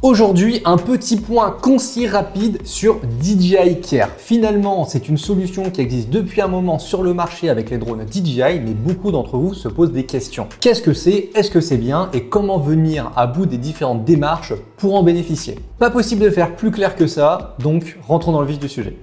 Aujourd'hui, un petit point concis rapide sur DJI Care. Finalement, c'est une solution qui existe depuis un moment sur le marché avec les drones DJI, mais beaucoup d'entre vous se posent des questions. Qu'est-ce que c'est? Est-ce que c'est bien? Et comment venir à bout des différentes démarches pour en bénéficier? Pas possible de faire plus clair que ça, donc rentrons dans le vif du sujet.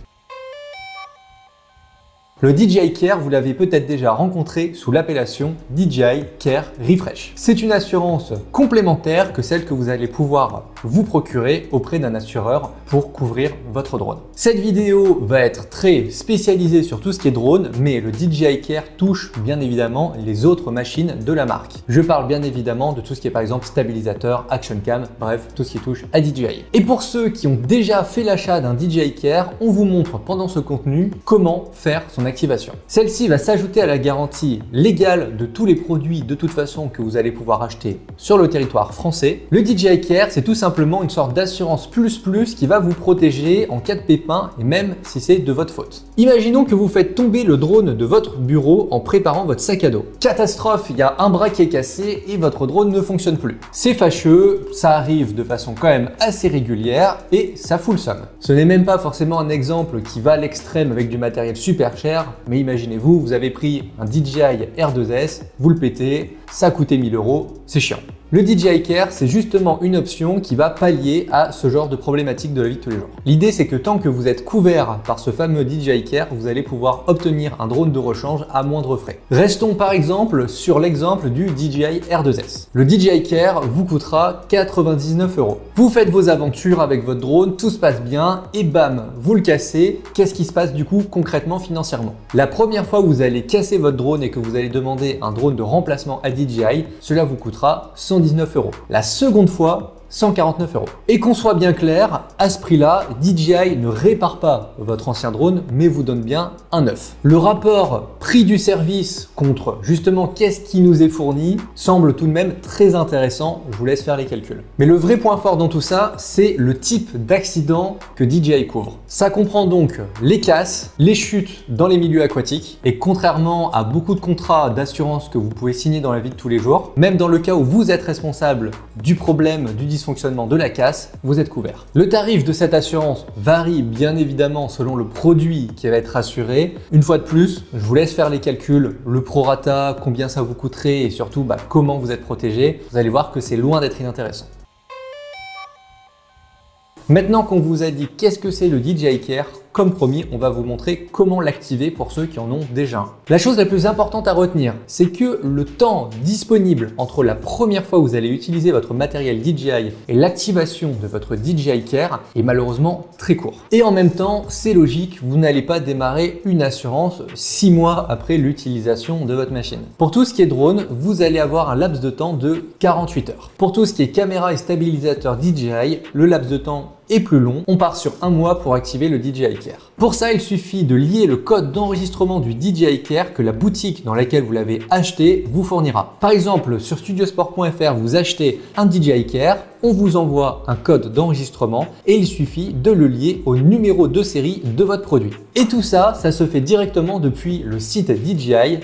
Le DJI Care, vous l'avez peut-être déjà rencontré sous l'appellation DJI Care Refresh. C'est une assurance complémentaire que celle que vous allez pouvoir vous procurer auprès d'un assureur pour couvrir votre drone. Cette vidéo va être très spécialisée sur tout ce qui est drone, mais le DJI Care touche bien évidemment les autres machines de la marque. Je parle bien évidemment de tout ce qui est par exemple stabilisateur, action cam, bref, tout ce qui touche à DJI. Et pour ceux qui ont déjà fait l'achat d'un DJI Care, on vous montre pendant ce contenu comment faire son activation. Celle-ci va s'ajouter à la garantie légale de tous les produits de toute façon que vous allez pouvoir acheter sur le territoire français. Le DJI Care, c'est tout simplement une sorte d'assurance plus qui va vous protéger en cas de pépin et même si c'est de votre faute. Imaginons que vous faites tomber le drone de votre bureau en préparant votre sac à dos. Catastrophe, il y a un bras qui est cassé et votre drone ne fonctionne plus. C'est fâcheux, ça arrive de façon quand même assez régulière et ça fout le seum. Ce n'est même pas forcément un exemple qui va à l'extrême avec du matériel super cher, mais imaginez-vous, vous avez pris un DJI R2S, vous le pétez, ça a coûté 1000 €, c'est chiant. Le DJI Care, c'est justement une option qui va pallier à ce genre de problématique de la vie de tous les jours. L'idée, c'est que tant que vous êtes couvert par ce fameux DJI Care, vous allez pouvoir obtenir un drone de rechange à moindre frais. Restons par exemple sur l'exemple du DJI R2S. Le DJI Care vous coûtera 99 €. Vous faites vos aventures avec votre drone, tout se passe bien et bam, vous le cassez. Qu'est-ce qui se passe du coup concrètement financièrement? La première fois où vous allez casser votre drone et que vous allez demander un drone de remplacement à DJI, cela vous coûtera 119 €. La seconde fois, 149 €. Et qu'on soit bien clair, à ce prix-là, DJI ne répare pas votre ancien drone, mais vous donne bien un neuf. Le rapport prix du service contre justement qu'est-ce qui nous est fourni semble tout de même très intéressant. Je vous laisse faire les calculs. Mais le vrai point fort dans tout ça, c'est le type d'accident que DJI couvre. Ça comprend donc les casses, les chutes dans les milieux aquatiques, et contrairement à beaucoup de contrats d'assurance que vous pouvez signer dans la vie de tous les jours, même dans le cas où vous êtes responsable du problème du dysfonctionnement de la casse, vous êtes couvert. Le tarif de cette assurance varie bien évidemment selon le produit qui va être assuré. Une fois de plus, je vous laisse faire les calculs, le prorata, combien ça vous coûterait et surtout comment vous êtes protégé. Vous allez voir que c'est loin d'être inintéressant. Maintenant qu'on vous a dit qu'est-ce que c'est le DJI Care, comme promis, on va vous montrer comment l'activer pour ceux qui en ont déjà un. La chose la plus importante à retenir, c'est que le temps disponible entre la première fois où vous allez utiliser votre matériel DJI et l'activation de votre DJI Care est malheureusement très court. Et en même temps, c'est logique, vous n'allez pas démarrer une assurance 6 mois après l'utilisation de votre machine. Pour tout ce qui est drone, vous allez avoir un laps de temps de 48 heures. Pour tout ce qui est caméra et stabilisateur DJI, le laps de temps est plus long. On part sur 1 mois pour activer le DJI Care. Pour ça, il suffit de lier le code d'enregistrement du DJI Care que la boutique dans laquelle vous l'avez acheté vous fournira. Par exemple, sur studiosport.fr, vous achetez un DJI Care, on vous envoie un code d'enregistrement et il suffit de le lier au numéro de série de votre produit. Et tout ça, ça se fait directement depuis le site DJI.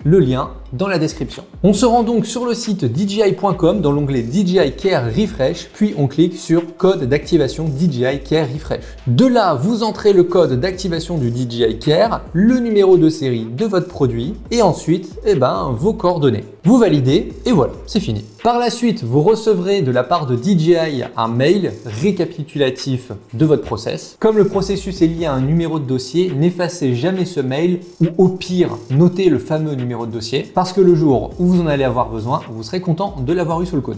Le lien dans la description. On se rend donc sur le site dji.com dans l'onglet DJI Care Refresh, puis on clique sur code d'activation DJI Care Refresh. De là, vous entrez le code d'activation du DJI Care, le numéro de série de votre produit et ensuite vos coordonnées. Vous validez et voilà, c'est fini. Par la suite, vous recevrez de la part de DJI un mail récapitulatif de votre process. Comme le processus est lié à un numéro de dossier, n'effacez jamais ce mail ou au pire, notez le fameux numéro de dossier parce que le jour où vous en allez avoir besoin, vous serez content de l'avoir eu sous le coude.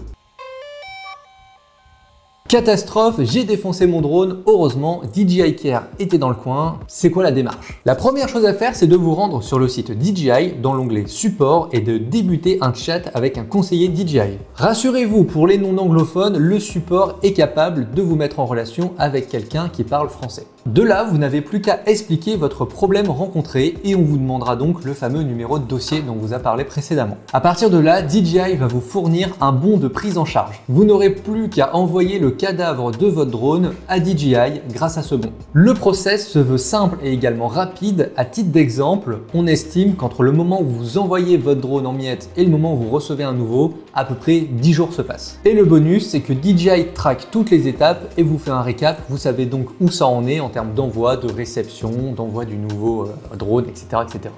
Catastrophe, j'ai défoncé mon drone, heureusement DJI Care était dans le coin. C'est quoi la démarche? La première chose à faire, c'est de vous rendre sur le site DJI dans l'onglet support et de débuter un chat avec un conseiller DJI. Rassurez-vous, pour les non-anglophones, le support est capable de vous mettre en relation avec quelqu'un qui parle français. De là, vous n'avez plus qu'à expliquer votre problème rencontré et on vous demandera donc le fameux numéro de dossier dont on vous a parlé précédemment. À partir de là, DJI va vous fournir un bon de prise en charge. Vous n'aurez plus qu'à envoyer le cadavre de votre drone à DJI grâce à ce bon. Le process se veut simple et également rapide. À titre d'exemple, on estime qu'entre le moment où vous envoyez votre drone en miettes et le moment où vous recevez un nouveau, à peu près 10 jours se passent. Et le bonus, c'est que DJI traque toutes les étapes et vous fait un récap. Vous savez donc où ça en est en termes d'envoi, de réception, d'envoi du nouveau drone, etc., etc.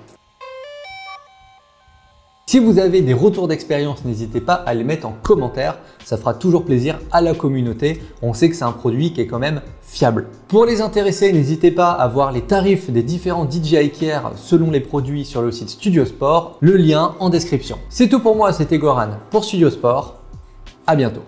Si vous avez des retours d'expérience, n'hésitez pas à les mettre en commentaire, ça fera toujours plaisir à la communauté. On sait que c'est un produit qui est quand même fiable. Pour les intéressés, n'hésitez pas à voir les tarifs des différents DJI Care selon les produits sur le site Studio Sport, le lien en description. C'est tout pour moi, c'était Goran pour Studio Sport, à bientôt.